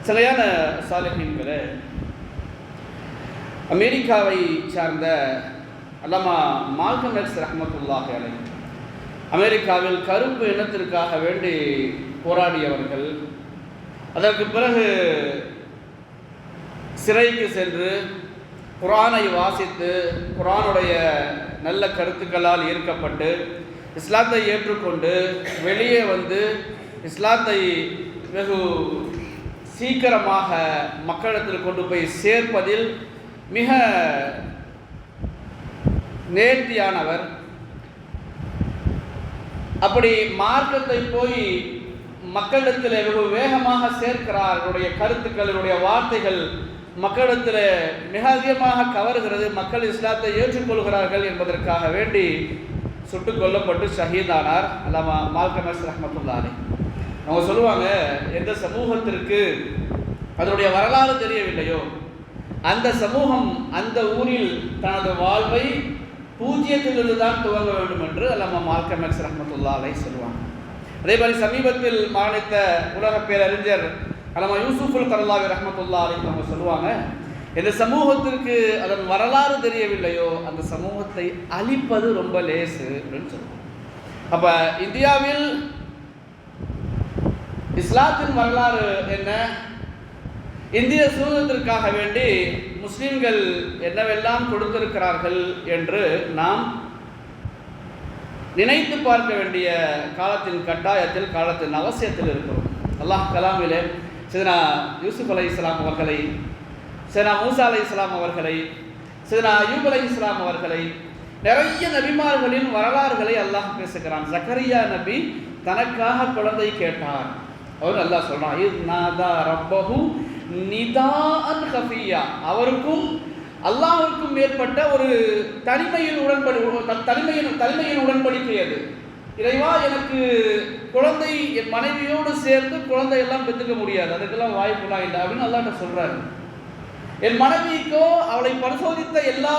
சிலையான சாலிஹீன்களே, அமெரிக்காவை சார்ந்த அல்லமா Malcolm X ரஹ்மத்துல்லாஹி அலைஹி அமெரிக்காவில் கருப்பு இனத்திற்காக வேண்டி போராடியவர்கள், அதற்கு பிறகு சிறைக்கு சென்று குர்ஆனை வாசித்து குர்ஆனுடைய நல்ல கருத்துக்களால் ஈர்க்கப்பட்டு இஸ்லாத்தை ஏற்றுக்கொண்டு வெளியே வந்து இஸ்லாத்தை வெகு சீக்கிரமாக மக்களிடத்தில் கொண்டு போய் சேர்ப்பதில் மிக நேர்த்தியானவர். அப்படி மார்க்கத்தை போய் மக்களிடத்தில் வெகு வேகமாக சேர்க்கிறார். அவருடைய கருத்துக்கள், அவருடைய வார்த்தைகள் மக்களிடத்தில் மிக அதிகமாக கவர்கிறது. மக்கள் இஸ்லாத்தை ஏற்றுக்கொள்கிறார்கள் என்பதற்காக வேண்டி சுட்டுக் கொல்லப்பட்டு ஷஹீதானார் அல்லாமா மால்கம் எக்ஸ் ரஹ்மத்துல்லாஹி அலைஹி. அவங்க சொல்லுவாங்க, எந்த சமூகத்திற்கு அதனுடைய வரலாறு தெரியவில்லையோ அந்த சமூகம் அந்த ஊரில் தனது வாழ்வை பூஜ்ஜியத்திலிருந்து தான் துவங்க வேண்டும் என்று அல்லாமா மால்கம் எக்ஸ் ரஹ்மத்துல்லாஹி அலைஹி சொல்லுவாங்க. அதே மாதிரி சமீபத்தில் மரணித்த உலக பேரறிஞர் அல்லாமா யூசுஃபுல் கர்லாவி ரஹ்மத்துல்லாஹி அலைஹி அவங்க சொல்லுவாங்க, எந்த சமூகத்திற்கு அதன் வரலாறு தெரியவில்லையோ அந்த சமூகத்தை அழிப்பது ரொம்ப லேசு அப்படின்னு சொல்லுவாங்க. அப்போ இந்தியாவில் இஸ்லாத்தின் வரலாறு என்ன, இந்திய சுதந்திரத்திற்காக வேண்டி முஸ்லிம்கள் என்னவெல்லாம் கொடுத்திருக்கிறார்கள் என்று நாம் நினைத்து பார்க்க வேண்டிய காலத்தின் கட்டாயத்தில், காலத்தின் அவசியத்தில் இருக்கிறோம். அல்லாஹ் கலாமிலே சையதுனா யூசுப் அலைஹிஸ்ஸலாம் அவர்களை, சையதுனா மூசா அலைஹிஸ்ஸலாம் அவர்களை, சையதுனா அய்யூப் அலைஹிஸ்ஸலாம் அவர்களை, நிறைய நபிமார்களின் வரலாறுகளை அல்லாஹ் பேசுகிறான். ஜக்கரியா நபி தனக்காக குழந்தை கேட்டார். அவர் அல்லாஹ் சொல்றான், இத்நாதா ரப்பஹு நிதாஅன் கஃபியா. அவருக்கும் அல்லாஹ்வுக்கும் ஏற்பட்ட ஒரு தனிமையின் உடன்படிக்கை அது. இறைவா, எனக்கு குழந்தை என் மனைவியோடு சேர்ந்து குழந்தை எல்லாம் பெற்றுக்க முடியாது, அதுக்கெல்லாம் வாய்ப்புலாம் இல்லை அப்படின்னு அல்லாஹ்ட்ட சொல்றாரு. என் மனைவிக்கோ அவளை பரிசோதித்த எல்லா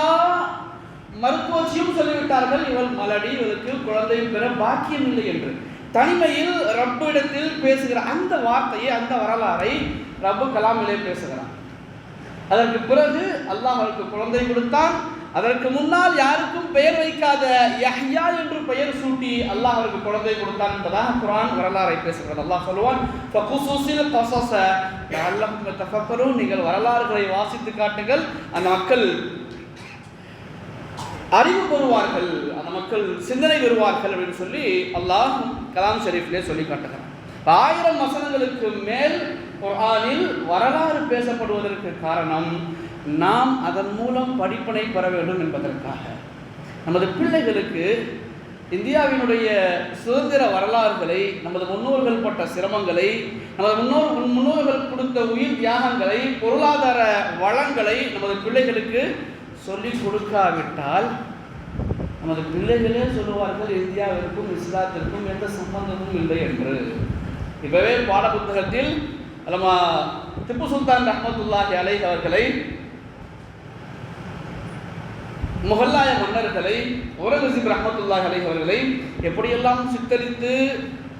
மருத்துவச்சியும் சொல்லிவிட்டார்கள், இவள் மலடி, இவளுக்கு குழந்தை பெற பாக்கியம் இல்லை என்று. தனிமையில் ரப்பிடத்தில் பேசுகிற அந்த வார்த்தையை, அந்த வரலாறை ரப்பு கலாமிலே பேசுகிறான். அதற்கு பிறகு அல்லாஹ் அவருக்கு குழந்தை கொடுத்தான். அதற்கு முன்னால் யாருக்கும் பெயர் வைக்காத யஹ்யா என்று பெயர் சூட்டி அல்லாஹ் அவருக்கு குழந்தை கொடுத்தான் என்பதாக குர்ஆன் வரலாறை பேசுகிறது. அல்லாஹ் சொல்லுவான், ஃபகுஸுஸில் கஸஸ லஅல்லஹும் தஃபக்கரூன். நீங்கள் வரலாறுகளை வாசித்து காட்டுங்கள், அந்த மக்கள் அறிவு பெறுவார்கள், அந்த மக்கள் சிந்தனை பெறுவார்கள் அப்படின்னு சொல்லி அல்லாஹ் கலாம் ஷரீஃபிலே சொல்லி காட்டுகிறான். 1000 வசனங்களுக்கு மேல் குர்ஆனில் வரலாறு பேசப்படுவதற்கு காரணம், நாம் அதன் மூலம் படிப்பினை பெற வேண்டும் என்பதற்காக. நமது பிள்ளைகளுக்கு இந்தியாவினுடைய சுதந்திர வரலாறுகளை, நமது முன்னோர்கள் பட்ட சிரமங்களை, நமது முன்னோர்கள் கொடுத்த உயிர் தியாகங்களை, பொருளாதார வளங்களை நமது பிள்ளைகளுக்கு சொல்லிக் கொடுக்காவிட்டால் நமது பிள்ளைகளே சொல்லுவார்கள், இந்தியாவிற்கும் இஸ்லாத்திற்கும் எந்த சம்பந்தமும் இல்லை என்று. இப்பவே பாட புத்தகத்தில் அல்லாமா திப்பு சுல்தான் ரஹ்மத்துல்லாஹி அலைஹி அவர்களை, முகல்லாய மன்னர்களை, ஒரங்கசீப் ரஹ்மத்துல்லாஹி அலைஹி அவர்களை எப்படியெல்லாம் சித்தரித்து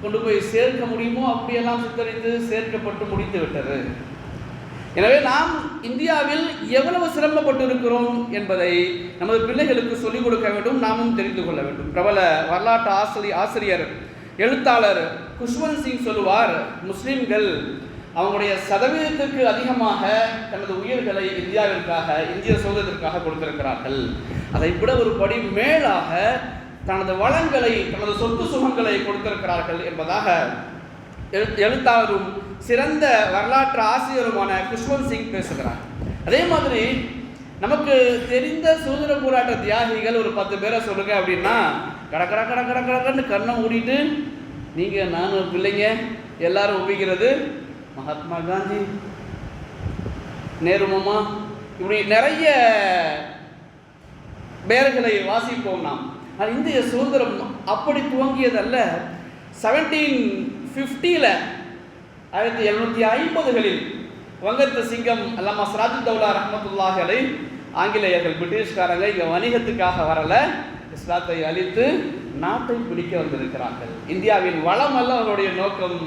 கொண்டு போய் சேர்க்க முடியுமோ அப்படியெல்லாம் சித்தரித்து சேர்க்கப்பட்டு முடித்து விட்டது. எனவே நாம் இந்தியாவில் எவ்வளவு சிரமப்பட்டு இருக்கிறோம் என்பதை நமது பிள்ளைகளுக்கு சொல்லிக் கொடுக்க வேண்டும், நாமும் தெரிந்து கொள்ள வேண்டும். பிரபல வரலாற்று ஆசிரியர் எழுத்தாளர் குஷ்வந்த் சிங் சொல்லுவார், முஸ்லிம்கள் அவங்களுடைய சதவீதத்திற்கு அதிகமாக தனது உயிர்களை இந்தியாவிற்காக, இந்திய சுதந்திரத்திற்காக கொடுத்திருக்கிறார்கள். அதை விட ஒரு படி மேலாக தனது வளங்களை, தனது சொத்து சுகங்களை கொடுத்திருக்கிறார்கள் என்பதாக எழுத்தாளரும் சிறந்த வரலாற்று ஆசிரியருமான குஷ்வந்த் சிங் பேசுகிறார். அதே மாதிரி நமக்கு தெரிந்த சுதந்திர போராட்ட தியாகிகள் ஒரு 10 பேரை சொல்லுங்க அப்படின்னா கடற்கன்னு கண்ணை மூடிட்டு நீங்கள் நானும் பிள்ளைங்க எல்லாரும் ஒப்பிக்கிறது மகாத்மா காந்தி, நேரு மாமா, இப்படி நிறைய பெயர்களை வாசிப்போம் நாம். ஆனால் இந்திய சுதந்திரம் அப்படி துவங்கியதல்ல. 1750 1750களில் வங்கத்து சிங்கம் அல்லாமா சிராஜுத்தௌலா ரஹ்மத்துல்லாஹி அலைஹி ஆங்கிலேயர்கள், பிரிட்டிஷ்காரங்க இங்கே வணிகத்துக்காக வரல, இஸ்லாத்தை அழித்து நாட்டை பிடிக்க வந்திருக்கிறார்கள். இந்தியாவின் வளம் அல்ல அவருடைய நோக்கம்.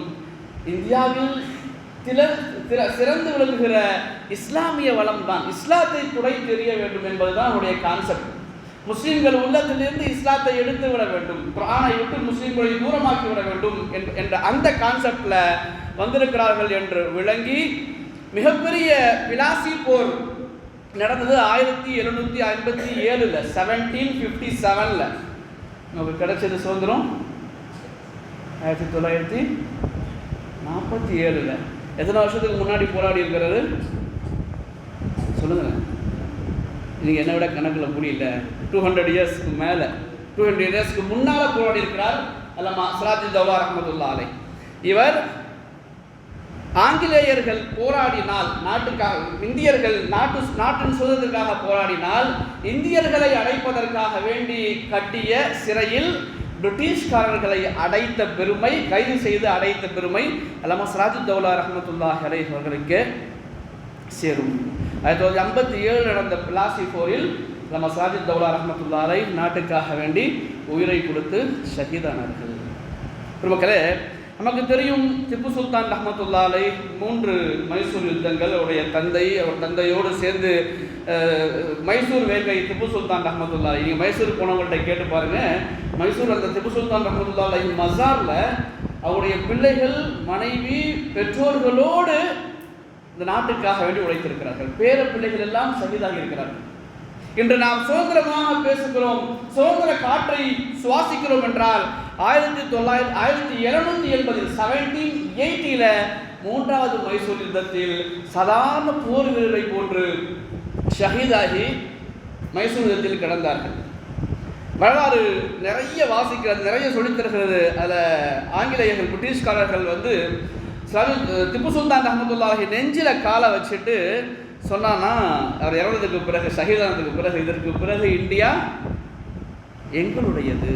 இந்தியாவில் சிறந்து விளங்குகிற இஸ்லாமிய வளம் தான். இஸ்லாத்தை துடை தெரிய வேண்டும் என்பதுதான் அவருடைய கான்செப்ட். முஸ்லிம்கள் உள்ளத்திலிருந்து இஸ்லாத்தை எடுத்து விட வேண்டும், குர்ஆனை விட்டு முஸ்லிம்களை தூரமாக்கி விட வேண்டும் என்ற அந்த கான்செப்ட்ல வந்திருக்கிறார்கள் என்று விளங்கி மிகப்பெரிய பிலாசி போர் நடந்தது 1757 1757. நமக்கு கிடைச்சது சுதந்திரம் 1947. எத்தனை வருஷத்துக்கு முன்னாடி போராடி இருக்கிறாரு சொல்லுங்க. நீங்கள் என்ன விட கணக்கில் முடியல. 200 இயர்ஸ்க்கு மேலே, 200 இயர்ஸ்க்கு முன்னால் போராடி இருக்கிறார் அல்லமா சிராஜுத் தௌலா ரஹ்மத்துல்லாஹி அலைஹி. இவர் ஆங்கிலேயர்கள் போராடினால் நாட்டுக்காக, இந்தியர்கள் நாட்டின் சுதந்திரத்திற்காக போராடினால் இந்தியர்களை அடைப்பதற்காக வேண்டி கட்டிய சிறையில் பிரிட்டிஷ்காரர்களை அடைத்த பெருமை, கைது செய்து அடைத்த பெருமை அல்லமா சிராஜுத் தௌலா ரஹ்மத்துல்லாஹி அலைஹி அவர்களுக்கு சேரும். 1957 நடந்த பிலாசி போரில் நம்ம சிராஜுத் தௌலா ரஹ்மத்துல்லாஹி அலைஹி நாட்டுக்காக வேண்டி உயிரை கொடுத்து ஷஹீதானார்கள். பெருமக்களே, நமக்கு தெரியும் திப்பு சுல்தான் ரஹ்மத்துல்லாஹி அலைஹி 3 மைசூர் யுத்தங்கள், அவருடைய தந்தை, அவர் தந்தையோடு சேர்ந்து மைசூர் வேங்கை திப்பு சுல்தான் ரஹ்மத்துல்லாஹி அலைஹி. நீங்கள் மைசூர் போனவங்கள்ட்ட கேட்டு பாருங்கள். மைசூர் அந்த திப்பு சுல்தான் ரஹ்மத்துல்லாஹி அலைஹி மஸாரில் அவருடைய பிள்ளைகள், மனைவி, பெற்றோர்களோடு இந்த நாட்டுக்காக வேண்டி உழைத்திருக்கிறார்கள். பேர பிள்ளைகள் எல்லாம் ஷஹீதாகி இருக்கிறார்கள். இன்று நாம் சுதந்திரமாக பேசுகிறோம், சுதந்திர காற்றை சுவாசிக்கிறோம் என்றால் 1780 மூன்றாவது மைசூர் யுத்தத்தில் சாதாரண போர் வீரரை போன்று ஷஹீதாகி மைசூர் யுத்தத்தில் கிடந்தார்கள். வரலாறு நிறைய வாசிக்கிறது, நிறைய சொல்லித்தருகிறது. அதில் ஆங்கிலேயர்கள், பிரிட்டிஷ்காரர்கள் திப்பு சுல்தான் ரஹ்மத்துல்லாஹி நெஞ்சில் காலை வச்சுட்டு சொன்னான்னா, அவர் இறந்ததுக்கு பிறகு, ஷஹீதானதுக்கு பிறகு, இதற்கு பிறகு இந்தியா எங்களுடையது.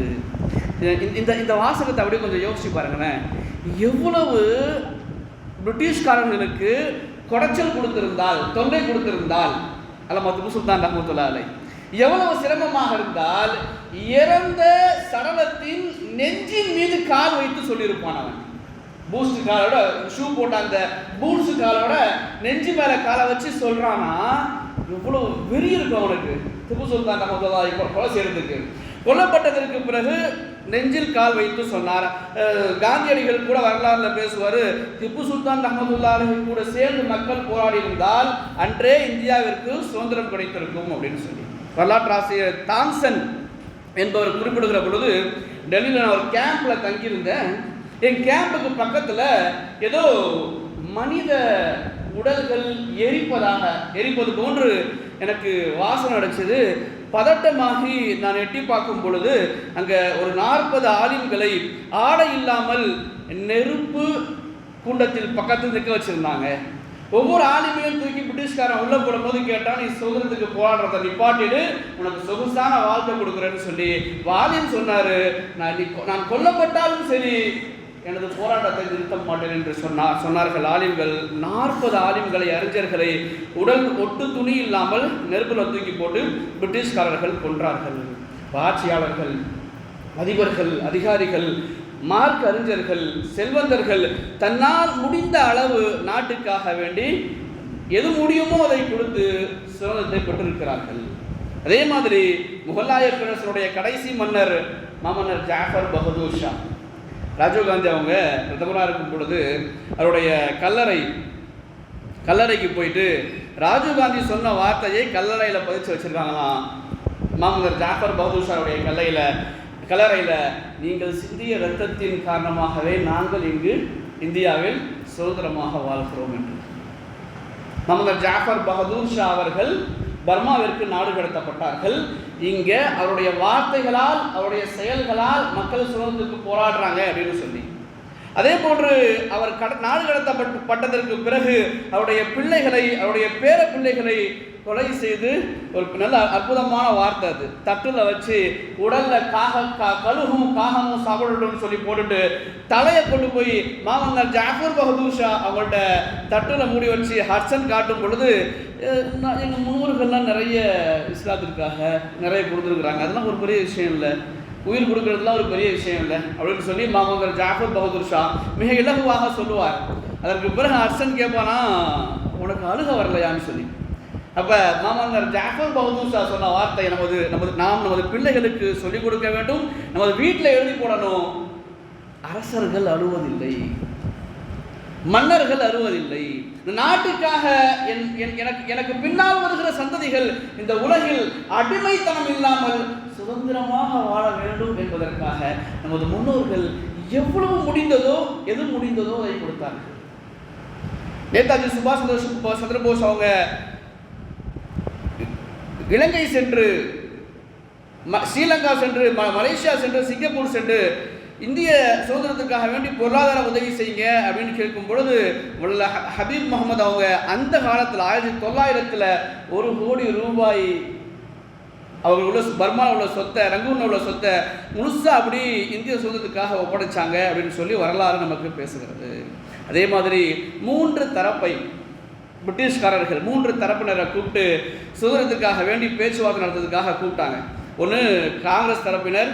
இந்த வாசகத்தை அப்படியே கொஞ்சம் யோசிச்சு பாருங்களேன். எவ்வளவு பிரிட்டிஷ்காரர்களுக்கு குடைச்சல் கொடுத்திருந்தால், தொல்லை கொடுத்திருந்தால் அல்லமா திப்பு சுல்தான் ரஹ்மத்துல்லாஹி அலைஹி எவ்வளவு சிரமமாக இருந்தால் இறந்த சடலத்தின் நெஞ்சின் மீது கால் வைத்து சொல்லியிருப்பான். அவன் பூஸ்ட் காலோட, ஷூ போட்ட அந்த பூட்ஸு காலோட நெஞ்சு மேலே காலை வச்சு சொல்கிறான்னா எவ்வளோ வெறி இருக்கும் அவனுக்கு. திப்பு சுல்தான் ரஹ்மத்துல்லாஹி கொலை செய்யறதுக்கு, கொல்லப்பட்டதற்கு பிறகு நெஞ்சில் கால் வைத்து சொன்னார். காந்தியடிகள் கூட வரலாறுல பேசுவார், திப்பு சுல்தான் ரஹ்மத்துல்லாஹி அலைஹி கூட சேர்ந்து மக்கள் போராடி இருந்தால் அன்றே இந்தியாவிற்கு சுதந்திரம் கிடைத்திருக்கும் அப்படின்னு சொல்லி வரலாற்றாசிரியர் தாம்சன் என்பவர் குறிப்பிடுகிற பொழுது, டெல்லியில் நான் ஒரு கேம்பில் தங்கியிருந்தேன். என் கேம்புக்கு பக்கத்தில் ஏதோ மனித உடல்கள் எரிப்பது போன்று எனக்கு வாசனை அடைச்சது. பதட்டமாகி நான் எட்டி பார்க்கும் பொழுது அங்கே ஒரு 40 ஆலிம்களை ஆடை இல்லாமல் நெருப்பு குண்டத்தில் பக்கத்தில் நிற்க வச்சுருந்தாங்க. ஒவ்வொரு ஆலிமையும் தூக்கி பிரிட்டிஷ்காரன் உள்ள போடும்போது கேட்டான், நீ சுதந்திரத்துக்கு போராடுறத நிப்பாட்டிடு, உனக்கு சொகுசான வாழ்க்கை கொடுக்குறேன்னு சொல்லி வாலின் சொன்னார். நான் கொல்லப்பட்டாலும் சரி எனது போராட்டத்தை நிறுத்த மாட்டேன் என்று சொன்னார்கள் ஆலிம்கள். 40 ஆலிம்களை, அறிஞர்களை உடல் ஒட்டு துணி இல்லாமல் நெருப்பில் தூக்கி போட்டு பிரிட்டிஷ்காரர்கள் கொன்றார்கள். ஆட்சியாளர்கள், அதிபர்கள், அதிகாரிகள், மார்க் அறிஞர்கள், செல்வந்தர்கள் தன்னால் முடிந்த அளவு நாட்டுக்காக வேண்டி எது முடியுமோ அதை கொடுத்து சுதந்திரத்தை பெற்றிருக்கிறார்கள். அதே மாதிரி முகலாய பேரரசனுடைய கடைசி மன்னர் மாமன்னர் ஜாஃபர் பகதூர் ஷா, ராஜீவ்காந்தி அவங்க பிரதமராக இருக்கும் பொழுது அவருடைய கல்லறைக்கு போயிட்டு ராஜீவ்காந்தி சொன்ன வார்த்தையை கல்லறையில் பதிச்சு வச்சிருக்காங்களாம். மாமன்னர் ஜாஃபர் பகதூர் ஷாவுடைய கல்லறையில் நீங்கள் சிந்திய இரத்தத்தின் காரணமாகவே நாங்கள் இங்கு இந்தியாவில் சுதந்திரமாக வாழ்கிறோம் என்று. மாமன்னர் ஜாஃபர் பகதூர் ஷா அவர்கள் பர்மாவிற்கு நாடு கடத்தப்பட்டார்கள். இங்கே அவருடைய வார்த்தைகளால், அவருடைய செயல்களால் மக்கள் சுதந்திரத்துக்கு போராடுறாங்க அப்படின்னு சொல்லி. அதே போன்று அவர் நாடு கடத்தப்பட்டதற்கு பிறகு அவருடைய பிள்ளைகளை, அவருடைய பேர பிள்ளைகளை கொலை செய்து ஒரு நல்ல அற்புதமான வார்த்தை அது, தட்டில் வச்சு உடலில் கழுகும் காகமும் சாப்பிடணும்னு சொல்லி போட்டுட்டு தலையை கொண்டு போய் மாமன்னர் ஜாஃபர் பகதூர் ஷா அவங்கள்ட்ட தட்டில் மூடி வச்சு ஹர்ஷன் காட்டும் பொழுது, எங்கள் முன்னோர்கள்லாம் நிறைய இஸ்லாத்திற்காக நிறைய கொடுத்துருக்குறாங்க, அதெல்லாம் ஒரு பெரிய விஷயம் இல்லை, உயிர் கொடுக்கறதுலாம் ஒரு பெரிய விஷயம் இல்லை அப்படின்னு சொல்லி மாமன்னர் ஜாஃபர் பகதூர் ஷா மிக இலகுவாக சொல்லுவார். அதற்கு பிறகு அர்சன் கேட்பானா, உனக்கு அழுக வரலையான்னு சொல்லி. அப்போ மாமன்னர் ஜாஃபர் பகதூர் ஷா சொன்ன வார்த்தை நமது பிள்ளைகளுக்கு சொல்லிக் கொடுக்க வேண்டும், நமது வீட்டில் எழுதி போடணும். அரசர்கள் அழுவதில்லை, மன்னர்கள் அழுவதில்லை. நாட்டுக்காக எனக்கு பின்னால் வருகிற சந்ததிகள் இந்த உலகில் அடிமைத்தனம் இல்லாமல் சுதந்திரமாக வாழ வேண்டும் என்பதற்காக நமது முன்னோர்கள் எவ்வளவு முடிந்ததோ எது முடிந்ததோ அதை கொடுத்தார்கள். நேதாஜி சுபாஷ் சந்திரபோஸ் அவங்க இலங்கை சென்று, ஸ்ரீலங்கா சென்று, மலேசியா சென்று, சிங்கப்பூர் சென்று இந்திய சுதந்திரத்துக்காக வேண்டி பொருளாதார உதவி செய்யுங்க அப்படின்னு கேட்கும் பொழுது ஹபீப் முகமது அவங்க அந்த காலத்தில் 1900 1 கோடி ரூபாய் அவர்கள் உள்ள பர்மாவில் உள்ள சொத்தை, ரங்கூனில் உள்ள சொத்தை முழுசாக அப்படி இந்திய சுதந்திரத்துக்காக ஒப்படைச்சாங்க அப்படின்னு சொல்லி வரலாறு நமக்கு பேசுகிறது. அதே மாதிரி 3 தரப்பை பிரிட்டிஷ்காரர்கள் 3 தரப்பினரை கூப்பிட்டு சுதந்திரத்துக்காக வேண்டி பேச்சுவார்த்தை நடத்துறதுக்காக கூப்பிட்டாங்க. ஒன்று காங்கிரஸ் தரப்பினர்,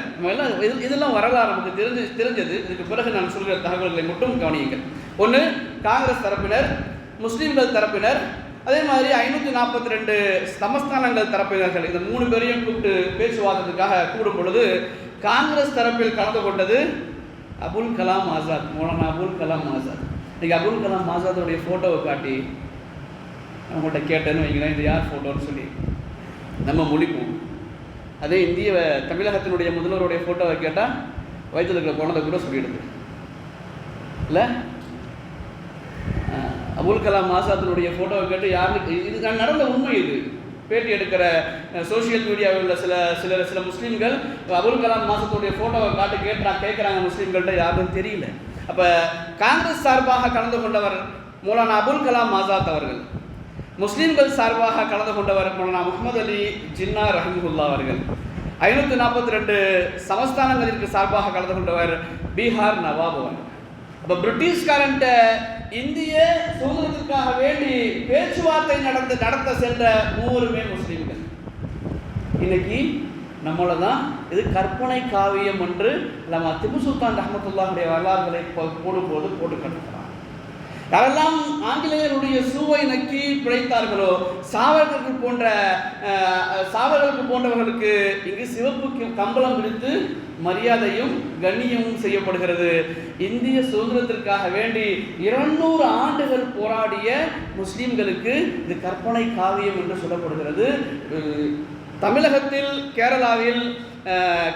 இதெல்லாம் வரலாறு நமக்கு தெரிஞ்சது. இதுக்கு பிறகு நான் சொல்கிற தகவல்களை மட்டும் கவனியுங்கள். ஒன்று காங்கிரஸ் தரப்பினர், முஸ்லீம்கள் தரப்பினர், அதே மாதிரி 542 சமஸ்தானங்கள் தரப்பினர்கள், இந்த 3 பேரையும் கூப்பிட்டு பேச்சுவார்த்தைக்காக கூடும் பொழுது காங்கிரஸ் தரப்பில் கலந்து கொண்டது அபுல் கலாம் ஆசாத், மௌலானா அபுல் கலாம் ஆசாத். இன்றைக்கி அபுல் கலாம் ஆசாதோடைய ஃபோட்டோவை காட்டி அவங்கள்ட்ட கேட்டேன்னு வைங்களேன், இது யார் ஃபோட்டோன்னு சொல்லி நம்ம மொழிப்போம். அதே இந்திய தமிழகத்தினுடைய முதல்வருடைய ஃபோட்டோவை கேட்டால் வயிற்றில் இருக்கிற குழந்தை கூட சொல்லிடுது இல்லை. அபுல் கலாம் ஆசாத்தினுடைய ஃபோட்டோவை கேட்டு யாருன்னு, இது நடந்த உண்மை. இது பேட்டி எடுக்கிற சோசியல் மீடியாவில் உள்ள சில முஸ்லீம்கள் அபுல் கலாம் ஆசாத்துடைய ஃபோட்டோவை காட்டு கேட்குறாங்க முஸ்லீம்கள்ட்ட, யாருன்னு தெரியல. அப்போ காங்கிரஸ் சார்பாக கலந்து கொண்டவர் மௌலானா அபுல் கலாம் ஆசாத் அவர்கள், முஸ்லீம்கள் சார்பாக கலந்து கொண்டவர் மௌலானா முகமது அலி ஜின்னா ரஹிமஹுல்லா அவர்கள், 542 சமஸ்தானங்களிற்கு சார்பாக கலந்து கொண்டவர் பீகார் நவாப் அவர்கள். அப்போ பிரிட்டிஷ்காரன்ட்ட இந்திய சுதந்திரத்திற்காக வேண்டி பேச்சுவார்த்தை நடத்த சென்ற 3 முஸ்லீம்கள். இன்னைக்கு நம்மள தான் இது கற்பனை காவியம் என்று நம்ம திப்பு சுல்தான் ரஹ்மத்துல்லாஹுடைய வரலாறுகளை போடும்போது போட்டு கட்டுகிறார். யாரெல்லாம் ஆங்கிலேயருடைய சூவை நக்கி பிழைத்தார்களோ, சாவர்களுக்கு போன்றவர்களுக்கு இங்கு சிவப்பு கம்பளம் விடுத்து மரியாதையும் கண்ணியமும் செய்யப்படுகிறது. இந்திய சுதந்திரத்திற்காக வேண்டி 200 ஆண்டுகள் போராடிய முஸ்லீம்களுக்கு இது கற்பனை காவியம் என்று சொல்லப்படுகிறது. தமிழகத்தில், கேரளாவில்,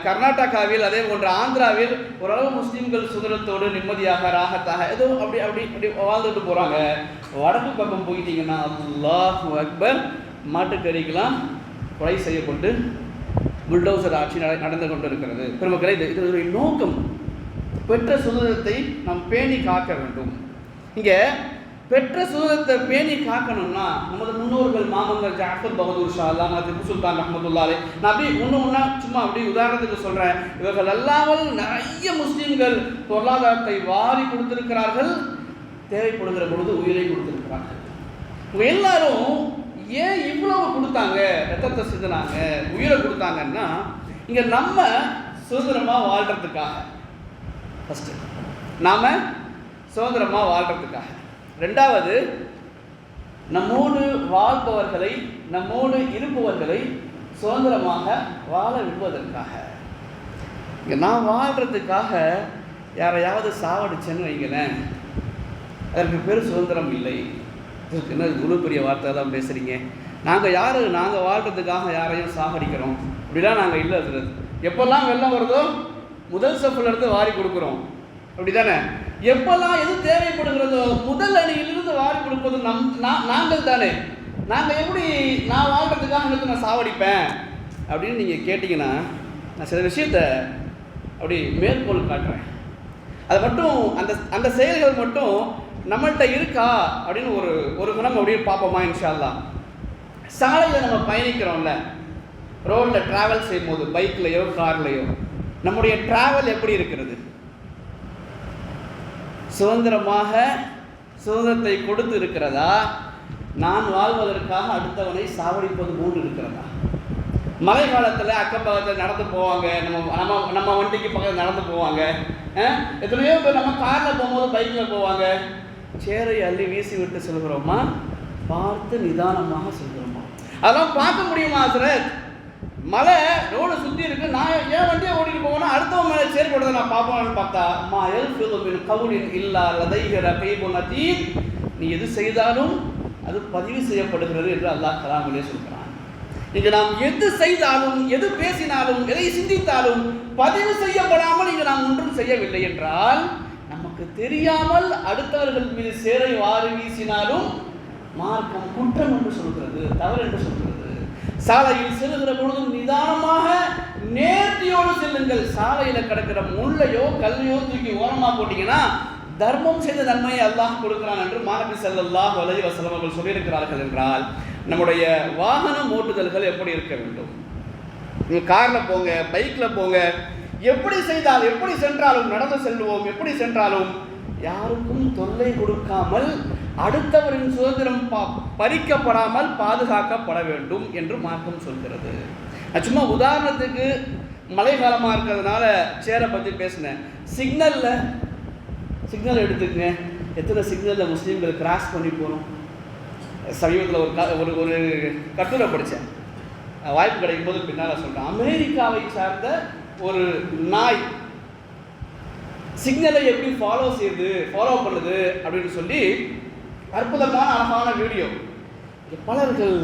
கர்நாடகாவில், அதே போன்ற ஆந்திராவில் ஓரளவு முஸ்லீம்கள் சுதந்திரத்தோடு நிம்மதியாக ராகத்தாக ஏதோ அப்படி வாழ்ந்துட்டு போகிறாங்க. வடக்கு பக்கம் போயிட்டீங்கன்னா அல்லாஹு அக்பர், மாட்டுக்கறிக்கெல்லாம் கொலை செய்யப்பட்டு புல்டோசர் ஆட்சி நடந்து கொண்டு இருக்கிறது. பெருமக்களை, இதனுடைய நோக்கம் பெற்ற சுதந்திரத்தை நாம் பேணி காக்க வேண்டும். இங்கே பெற்ற சுதந்திரத்தை பேணி காக்கணும்னா நமது முன்னோர்கள் மாமன்னர் ஜாஃபர் பகதூர் ஷா, அல்லாமா திப்பு சுல்தான் ரஹ்மத்துல்லாஹி, நான் அப்படி ஒன்றா சும்மா அப்படி உதாரணத்துக்கு சொல்கிறேன். இவர்கள் அல்லாமல் நிறைய முஸ்லீம்கள் பொருளாதாரத்தை வாரி கொடுத்திருக்கிறார்கள், தேவைப்படுகிற பொழுது உயிரை கொடுத்திருக்கிறார்கள். இவங்க எல்லாரும் ஏன் இவ்வளவு கொடுத்தாங்க, ரத்தத்தை சிந்தினாங்க, உயிரை கொடுத்தாங்கன்னா இங்கே நம்ம சுதந்திரமாக வாழ்கிறதுக்காக, ஃபஸ்ட்டு நாம் சுதந்திரமாக வாழ்கிறதுக்காக, ரெண்டாவது நம்மோடு வாழ்பவர்களை, நம்மோடு இருப்பவர்களை சுதந்திரமாக வாழ விடுவதற்காக. இங்கே நான் வாழ்கிறதுக்காக யாரையாவது சாவடிச்சேன்னு வைங்களேன், அதற்கு பேர் சுதந்திரம் இல்லை. இதுக்கு என்ன குரு பெரிய வார்த்தை தான் பேசுகிறீங்க? நாங்கள் வாழ்கிறதுக்காக யாரையும் சாகடிக்கிறோம் அப்படிலாம் நாங்கள் இல்லை. எப்போல்லாம் வெள்ளம் வருதோ முதல் சஃப்ல இருந்து வாரி கொடுக்குறோம், அப்படி தானே? எப்பெல்லாம் எது தேவைப்படுகிறதோ முதல் அணியிலிருந்து வாரி கொடுப்பது நாங்கள் தானே. நாங்கள் எப்படி நான் வாழ்கிறதுக்காக நான் சாவடிப்பேன் அப்படின்னு நீங்கள் கேட்டிங்கன்னா, நான் சில விஷயத்தை அப்படி மேற்கோள் காட்டுறேன். அதை மட்டும் அந்த செயல்கள் மட்டும் நம்மள்கிட்ட இருக்கா அப்படின்னு ஒரு குணம் அப்படியே பார்ப்போமா இன்ஷா அல்லாஹ். சாலையில் நம்ம பயணிக்கிறோம்ல, ரோட்டில் ட்ராவல் செய்யும் போது பைக்லையோ கார்லையோ நம்முடைய ட்ராவல் எப்படி இருக்கிறது? சுதந்திரத்தை கொடுத்து இருக்கிறதா? நான் வாழ்வதற்காக அடுத்தவனை சாவடிப்பது போன்று இருக்கிறதா? மழை காலத்தில் அக்கம் பக்கத்தில் நடந்து போவாங்க, நம்ம வண்டிக்கு பக்கத்தில் நடந்து போவாங்க. எத்தனையோ பேர் நம்ம காரில் போகும்போது பைக்கில் போவாங்க. சேரை அள்ளி வீசி விட்டு செல்கிறோமா, பார்த்து நிதானமாக செல்கிறோமா? அதெல்லாம் பார்க்க முடியுமா ஹஸ்ரத்? மலை ரோடு சுற்றி இருக்கு, நான் ஏன் வண்டியை ஓடிட்டு போவேன்னா அடுத்தவன் மேலே சேர் போடுறதை நான் பார்ப்போம்னு பார்த்தா மா எல்ஃபில் கவுலின் இல்லா லதைஹிர கைபுன் அதீத், நீ எது செய்தாலும் அது பதிவு செய்யப்படுகிறது என்று அல்லாஹ் கலாமிலே சொல்கிறான். இங்கு நாம் எது செய்தாலும், எது பேசினாலும், எதை சிந்தித்தாலும் பதிவு செய்யப்படாமல் இங்கு நாம் ஒன்றும் செய்யவில்லை என்றால், நமக்கு தெரியாமல் அடுத்தவர்கள் மீது சேரை வாரி வீசினாலும் மார்க்கம் குற்றம் என்று சொல்கிறது, தவறு என்று சொல்கிறது. சாலையில் செல்லுகிற பொழுதும் நிதானமாக நேர்த்தியோடு செல்லுங்கள். சாலையில் கிடக்கிற முள்ளையோ கல்லையோ தூக்கி ஓரமாக போட்டீங்கன்னா தர்மம் செய்த நன்மையை அல்லாஹ் கொடுக்கிறான் என்று மாநபி ஸல்லல்லாஹு அலைஹி வஸல்லம் அவர்கள் சொல்லியிருக்கிறார்கள். என்றால் நம்முடைய வாகனம் ஓட்டுதல்கள் எப்படி இருக்க வேண்டும்? நீங்கள் காரில் போங்க, பைக்கில் போங்க, எப்படி செய்தால், எப்படி சென்றாலும், நடந்து செல்வோம், எப்படி சென்றாலும் யாருக்கும் தொல்லை கொடுக்காமல் அடுத்தவரின் சுதந்திரம் பறிக்கப்படாமல் பாதுகாக்கப்பட வேண்டும் என்று மார்க்கம் சொல்கிறது. நான் சும்மா உதாரணத்துக்கு மழை காலமாக இருக்கிறதுனால சேரை பற்றி பேசினேன். சிக்னல் எடுத்துக்கங்க. எத்தனை சிக்னலில் முஸ்லீம்கள் கிராஸ் பண்ணி போகிறோம். சமீபத்தில் ஒரு கட்டுரை படித்தேன், வாய்ப்பு கிடைக்கும் போது பின்னால் சொல்கிறேன். அமெரிக்காவை சார்ந்த ஒரு நாய் சிக்னலை எப்படி ஃபாலோ பண்ணுது அப்படின்னு சொல்லி அற்புதமான அழகான வீடியோ. பலர்கள்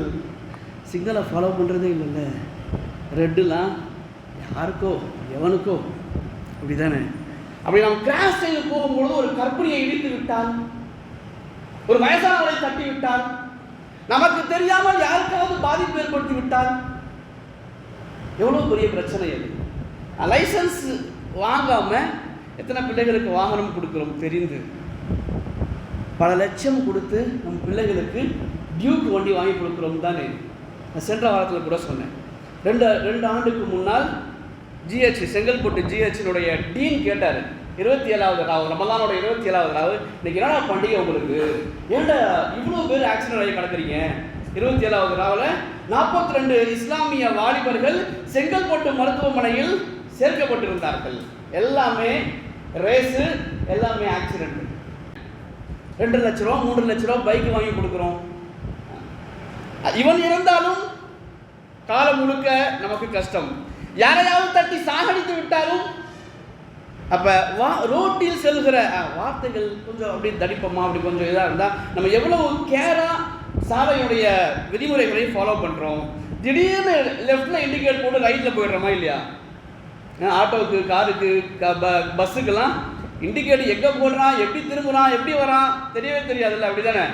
சிக்னலை ஃபாலோ பண்ணுறதே இல்லைல்ல, ரெட்டுலாம் யாருக்கோ எவனுக்கோ அப்படி தானே. அப்படி நாம் கிராஸ் செய்து போகும்பொழுது ஒரு கர்ப்பிணியை இடித்து விட்டால், ஒரு வயசானவரை தட்டி விட்டால், நமக்கு தெரியாமல் யாருக்காவது பாதிப்பு ஏற்படுத்தி விட்டால் எவ்வளோ பெரிய பிரச்சனை அது. லைசன்ஸ் வாங்காமல் எத்தனை பிள்ளைகளுக்கு வாகனம் கொடுக்குறோம் தெரிந்து, பல லட்சம் கொடுத்து நம் பிள்ளைகளுக்கு டியூக் வண்டி வாங்கி கொடுக்குறோம் தானே. நான் சென்ற வாரத்தில் கூட சொன்னேன். ரெண்டு ஆண்டுக்கு முன்னால் ஜிஹெச் செங்கல்பட்டு ஜிஹெச்சினுடைய டீன் கேட்டார், 27வது ராவு, ரமலானோட 27வது ராவு, இன்னைக்கு என்னடா பண்டிகை உங்களுக்கு, ஏன்டா இவ்வளோ பேர் ஆக்சிடென்ட் ஆகி கிடக்குறீங்க? 27வது ராவில் 42 இஸ்லாமிய வாலிபர்கள் செங்கல்பட்டு மருத்துவமனையில் சேர்க்கப்பட்டிருந்தார்கள். எல்லாமே ரேஸு, எல்லாமே ஆக்சிடென்ட். 2 லட்ச ரூபா 3 லட்ச ரூபா பைக் வாங்கி கொடுக்குறோம். இவன் இருந்தாலும் காலம் முழுக்க நமக்கு கஷ்டம். யாரையாவது தட்டி சாகடித்து விட்டாலும், அப்போ ரோட்டில் செல்கிற வார்த்தைகள் கொஞ்சம் அப்படி தடிப்பமா, அப்படி கொஞ்சம் இதாக இருந்தால் நம்ம எவ்வளவு கேராக சாலையுடைய விதிமுறைகளை ஃபாலோ பண்ணுறோம். திடீர்னு லெஃப்டில் இண்டிகேட் போட்டு ரைட்டில் போயிடுறோமா இல்லையா? ஆட்டோவுக்கு, காருக்கு, பஸ்ஸுக்கெல்லாம் இண்டிகேட் எங்கே போடுறான், எப்படி திரும்புகிறான், எப்படி வரான் தெரியவே தெரியாதுல்ல, அப்படி தானே.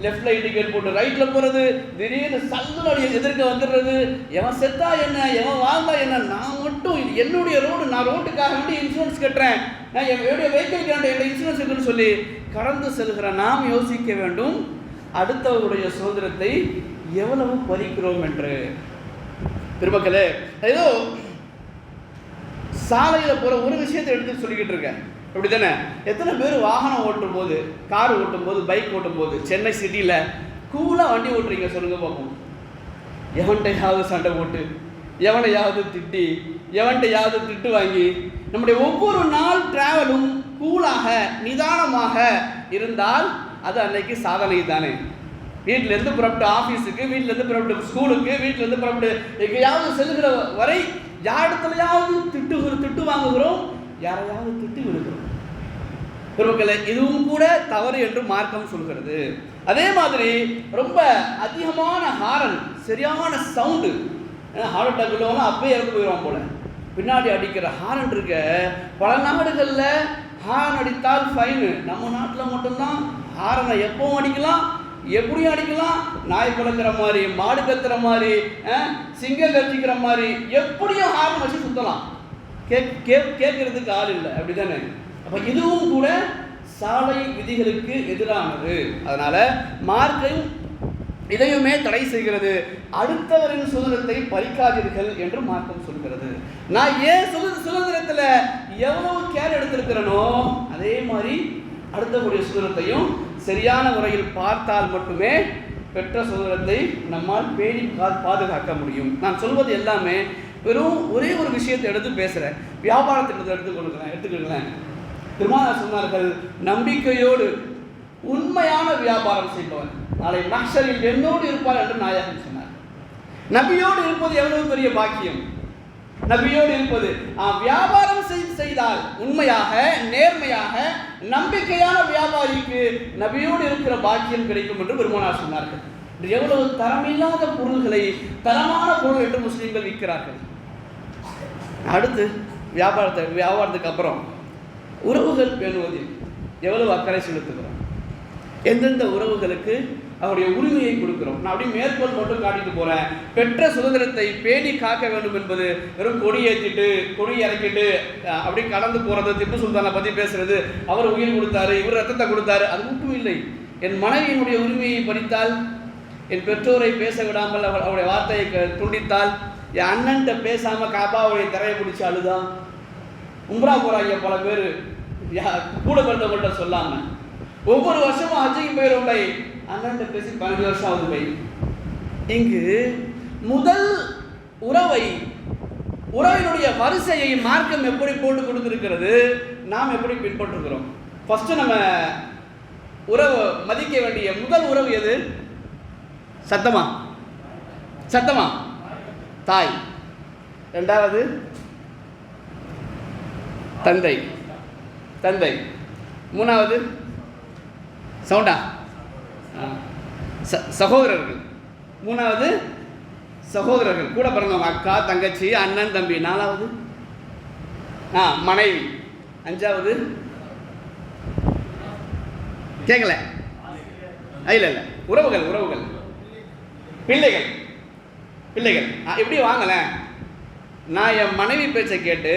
லெஃப்டில் இண்டிகேட் போட்டு ரைட்டில் போகிறது, திடீர்னு சல்லுடைய எதிர்க்க வந்துடுறது. எவன் செத்தா என்ன, எவன் வாழ்ந்தா என்ன, நான் மட்டும் இது என்னுடைய ரோடு, நான் ரோட்டுக்காக வேண்டி இன்சூரன்ஸ் கட்டுறேன், நான் என்னுடைய வெஹிக்கிளுக்கு என்னுடைய இன்சூரன்ஸ் இருக்குன்னு சொல்லி கடந்து செல்கிற நாம் யோசிக்க வேண்டும், அடுத்தவருடைய சுதந்திரத்தை எவ்வளவு பறிக்கிறோம் என்று. பெருமக்களே, ஏதோ சாலையில் போகிற ஒரு விஷயத்தை எடுத்து சொல்லிக்கிட்டு இருக்கேன், அப்படி தானே. எத்தனை பேர் வாகனம் ஓட்டும் போது, கார் ஓட்டும் போது, பைக் ஓட்டும் போது சென்னை சிட்டியில் கூலாக வண்டி ஓட்டுறீங்க சொல்லுங்க பார்ப்போம். எவன்கிட்டையாவது சண்டை போட்டு, எவனையாவது திட்டி, எவன்கிட்டையாவது திட்டு வாங்கி, நம்முடைய ஒவ்வொரு நாள் டிராவலும் கூலாக நிதானமாக இருந்தால் அது அன்னைக்கு சாதனை தானே. வீட்டிலேருந்து புறப்பட்டு ஆஃபீஸுக்கு, வீட்டிலேருந்து புறப்பட்டு ஸ்கூலுக்கு, வீட்டிலேருந்து புறப்பட்டு எங்கேயாவது செல்லுகிற வரை யாரிடத்துலையாவது திட்டு வாங்குகிறோம், யாரையாவது திட்டு விடுகிறோம். பெருமக்களே, இதுவும் கூட தவறு என்று மார்க்கம் சொல்கிறது. அதே மாதிரி ரொம்ப அதிகமான ஹாரன், சரியான சவுண்டு, ஹார்ட் அட்டாக் உள்ளவங்க அப்பயே இறந்து போயிடுவான் போல. பின்னாடி அடிக்கிற ஹாரன் இருக்க, பல நாடுகளில் ஹாரன் அடித்தால் ஃபைனு. நம்ம நாட்டில் மட்டும்தான் ஹாரனை எப்பவும் அடிக்கலாம், எப்படியும் அடிக்கலாம். நாய் குலைக்கிற மாதிரி, மாடு கத்துற மாதிரி, சிங்கம் கத்திக்கிற மாதிரி எப்படியும் ஹாரன் வச்சு சுற்றலாம். கேட்கறதுக்கு ஆள் இல்லை, அப்படி தானே. அப்போ இதுவும் கூட சாலை விதிகளுக்கு எதிரானது. அதனால மார்க்கம் இதையுமே தடை செய்கிறது. அடுத்தவரின் சுதந்திரத்தை பறிக்காதீர்கள் என்று மார்க்கம் சொல்கிறது. நான் ஏன் சுதந்திரத்தில் எவ்வளவு கேர் எடுத்திருக்கிறேனோ அதே மாதிரி அடுத்தவருடைய சுதந்திரத்தையும் சரியான முறையில் பார்த்தால் மட்டுமே பெற்ற சுதந்திரத்தை நம்மால் பேணி பாதுகாக்க முடியும். நான் சொல்வது எல்லாமே வெறும் ஒரே ஒரு விஷயத்தை எடுத்து பேசுகிறேன். வியாபாரத்திட்டத்தை எடுத்துக்கொள்கிறேன். திருமணம் சொன்னார்கள், நம்பிக்கையோடு உண்மையான வியாபாரம் செய்பவர் நாளை மஹ்ஷரில் என்னோடு இருப்பார் என்று நாயகம் சொன்னார். நபியோடு இருப்பது எவ்வளவு பெரிய பாக்கியம். நபியோடு இருப்பது வியாபாரம் செய்தால் உண்மையாக நேர்மையாக நம்பிக்கையான வியாபாரிக்கு நபியோடு இருக்கிற பாக்கியம் கிடைக்கும் என்று பெருமானார் சொன்னார்கள். எவ்வளவு தரமில்லாத பொருள்களை தரமான பொருள் என்று முஸ்லீம்கள் விற்கிறார்கள். அடுத்து வியாபாரத்துக்கு அப்புறம் உறவுகள் பேணுவதில் எவ்வளவு அக்கறை செலுத்துகிறோம், எந்தெந்த உறவுகளுக்கு அவருடைய உரிமையை கொடுக்கிறோம். நான் அப்படியே மேற்கோள் மட்டும் காட்டிட்டு போறேன். பெற்ற சுதந்திரத்தை பேணி காக்க வேண்டும் என்பது வெறும் கொடி ஏற்றிட்டு கொடி இறக்கிட்டு அப்படி கடந்து போறது, திப்பு சுல்தானை பத்தி பேசுறது, அவர் உயிர் கொடுத்தாரு இவர் ரத்தத்தை கொடுத்தாரு, அது மட்டும் இல்லை. என் மனைவியினுடைய உரிமையை பறித்தால், என் பெற்றோரை பேச விடாமல் அவருடைய வார்த்தையை துண்டித்தால், என் அண்ணன்ட்ட பேசாம காபாவுடைய திரையை பிடிச்சி அழுதான், உம்ரா போறாங்க பல பேர் கூட பிறந்தவங்கள்ட்ட சொல்லாம, ஒவ்வொரு வருஷமும் ஹஜ்ஜுக்கு போயிடும்டை அண்ணன்ட்ட பேசி 12 வருஷம் ஆகுது போய். இங்கு முதல் உறவினுடைய வரிசையை மார்க்கம் எப்படி போட்டு கொடுத்திருக்கிறது, நாம் எப்படி பின்பற்றுகிறோம். ஃபர்ஸ்ட் நம்ம உறவு மதிக்க வேண்டிய முதல் உறவு எது? சத்தமா தாய், இரண்டாவது தந்தை, மூணாவது சவுண்டா சகோதரர்கள், மூணாவது சகோதரர்கள் கூட பிறந்தவங்க அக்கா தங்கச்சி அண்ணன் தம்பி, நாலாவது மனைவி, அஞ்சாவது கேட்கல இல்ல உறவுகள் பிள்ளைகள். எப்படி வாங்கல, நான் என் மனைவி பேச்சை கேட்டு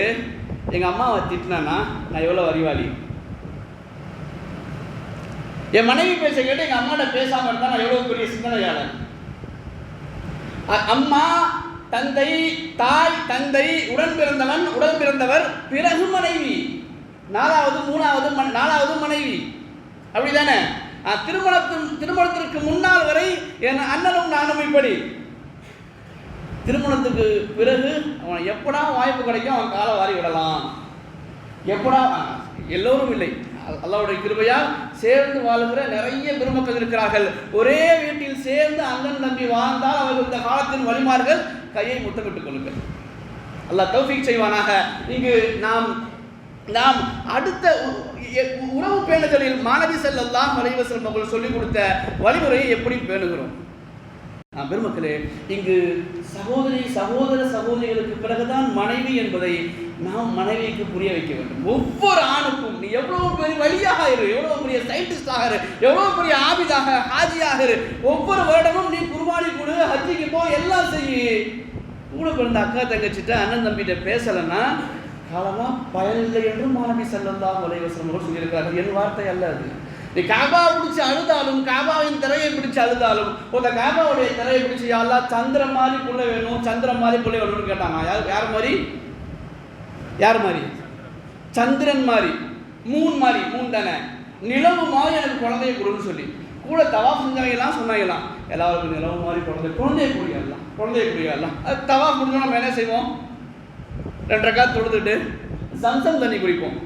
எங்க அம்மாவை திட்டினா நான் எவ்வளவு அறிவாளி, என் மனைவி பேச்சை கேட்டு எங்க அம்மாட்ட பேசாம இருந்தா நான் எவ்வளவு பெரிய சிந்தனையாளர். அம்மா தந்தை தாய் தந்தை உடன் பிறந்தவர் பிறகு மனைவி, நாலாவது மனைவி, அப்படிதானே? திருமணத்திற்கு முன்னால் வரை என் அண்ணனும் நானும் இப்படி. திருமணத்துக்கு பிறகு அவன் எப்படா வாய்ப்பு கிடைக்கும் அவன் காலை வாரி விடலாம், எப்படா, எல்லோரும் இல்லை, அல்லாஹ்வுடைய கிருபையால் சேர்ந்து வாழுகிற நிறைய பெருமக்கள் இருக்கிறார்கள். ஒரே வீட்டில் சேர்ந்து அண்ணன் தம்பி வாழ்ந்தால் அவர்கள் இந்த காலத்தின் வழிமார்கள் கையை முத்தமிட்டுக் கொள்ளுங்கள். அல்லாஹ் தௌஃபீக் செய்வானாக. இங்கு நாம் அடுத்த உறவு பேணுதலில் மாணவி ஸல்லல்லாஹு அலைஹி வஸல்லம் அவர்கள் சொல்லிக் கொடுத்த வழிமுறையை எப்படி பேணுகிறோம்? பெருமக்களே, இங்கு சகோதரிகளுக்கு பிறகுதான் மனைவி என்பதை நாம் மனைவிக்கு புரிய வைக்க வேண்டும். ஒவ்வொரு ஆணுக்கும் நீ எவ்வளவு பெரிய வழியாக இரு, எவ்வளவு பெரிய சயின்டிஸ்டாக இரு, எவ்வளவு பெரிய ஆபிதாக ஹாஜியாக இரு, ஒவ்வொரு வருடமும் நீ குர்பானி கொடு, ஹஜ்ஜிக்கு போ, எல்லாம் செய்யு. கூட பிறந்த அக்கா தங்கச்சிட்ட அண்ணன் தம்பிட்ட பேசலைன்னா காலமாக பயனில்லை என்று மாணவி ஸல்லல்லாஹு அலைஹி வஸல்லம் சொல்லியிருக்கிறார்கள். என் வார்த்தை அல்ல அது. நீ காபா பிடிச்சி அழுதாலும், காபாவின் திரையை பிடிச்சி அழுதாலும், அந்த காபாவுடைய திரையை பிடிச்சி யாரெல்லாம் சந்திரன் மாதிரி புள்ள வேணும்னு கேட்டாங்க. யார் மாதிரி? சந்திரன் மாதிரி, மூன் தானே, நிலவு மாதிரி எனக்கு குழந்தைய கொடுன்னு சொல்லி கூட தவாஃப் செஞ்சவங்கலாம் சொன்னாங்களாம். எல்லாருக்கும் நிலவு மாதிரி குழந்தைய குடிக்கலாம். அது தவாஃப் முடிஞ்சோம். நம்ம என்ன செய்வோம்? 2 ரக்காத் தொழுதுட்டு சம்சம் தண்ணி குடிப்போம்.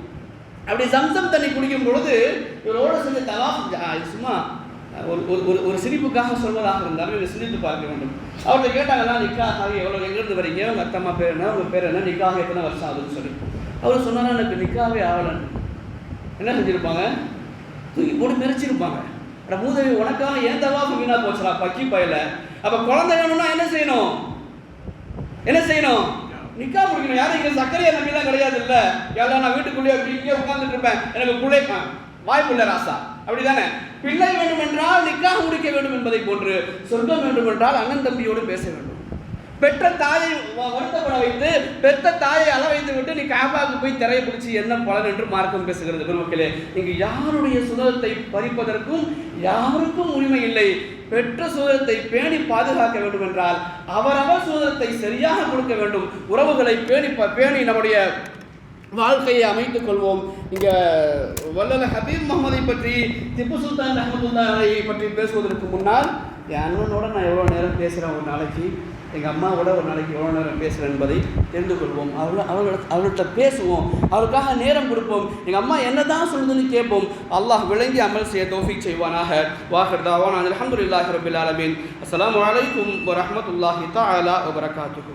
அப்படி சம்சம் தண்ணி குடிக்கும் பொழுது இவரோட செஞ்ச தவாஃப் சும்மா ஒரு சிரிப்புக்காக சொல்வதாக இருந்தாலும் இதை சிரித்து பார்க்க வேண்டும். அவர்கிட்ட கேட்டாங்கன்னா நிக்காக எவ்வளோ, எங்கேருந்து வரீங்க, உங்கள் அத்தம்மா பேர் என்ன, உங்கள் பேர் என்ன, நிக்காக எத்தனை வருஷம் ஆகுதுன்னு சொல்லி அவர் சொன்னாரா எனக்கு நிக்காவே ஆகலன்னு. என்ன செஞ்சுருப்பாங்க? தூக்கி போட்டு மெரிச்சிருப்பாங்க. அட மூதவி, உனக்காக ஏன் தவாஃப் வீணாக போச்சுடா பக்கி பயில. அப்போ குழந்தை வேணும்னா என்ன செய்யணும்? நிக்கா முடிக்கணும். யாரும் இங்கே சக்கரையை நம்பிலாம் கிடையாது. இல்லை யாரும் நான் வீட்டுக்குள்ளேயே அப்படி இங்கே உட்காந்துட்டு இருப்பேன், எனக்கு பிள்ளை வாய்ப்புள்ள ராசா, அப்படிதானே? பிள்ளை வேண்டும் என்றால் நிக்கா முடிக்க வேண்டும் என்பதை போன்று சொர்க்கம் வேண்டும் என்றால் அண்ணன் தம்பியோடு பேச வேண்டும். பெற்ற தாயை வருத்தப்பட வைத்து, பெற்ற தாயை அள வைத்து விட்டு நீ காபாவுக்கு போய் திரையை பிடிச்சி என்ன பலன் என்று மார்க்கம் பேசுகிறது. பெருமக்களே, இங்கு யாருடைய சுதந்திரத்தை பறிப்பதற்கும் யாருக்கும் உரிமை இல்லை. பெற்ற சுதந்திரத்தை பேணி பாதுகாக்க வேண்டும் என்றால் அவரவர் சுதந்திரத்தை சரியாக கொடுக்க வேண்டும். உறவுகளை பேணி நம்முடைய வாழ்க்கையை அமைத்துக் கொள்வோம். இங்கே வல்லல ஹபீப் முகமதை பற்றி, திப்பு சுல்தான் ரஹ்மத்துல்லாஹி அலைஹி பற்றி பேசுவதற்கு முன்னால் என் அண்ணனோட நான் எவ்வளோ நேரம் பேசுகிறேன் ஒரு நாளைக்கு. எங்கள் அம்மாவோட ஒரு நாளைக்கு எவ்வளோ நேரம் பேசுகிறேன் என்பதை தெரிந்து கொள்வோம். அவர்கள்ட்ட பேசுவோம், அவருக்காக நேரம் கொடுப்போம். எங்கள் அம்மா என்ன தான் சொல்லுதுன்னு கேட்போம். அல்லாஹ் விளங்கி அமல் செய்ய தௌஃபீக் செய்வானாக. வாஹிர் தஅவானா அல்ஹம்துலில்லாஹி ரப்பில் ஆலமீன். அஸ்ஸலாமு அலைக்கும் வரஹ்மத்துல்லாஹி தஆலா வபரகாத்துஹு.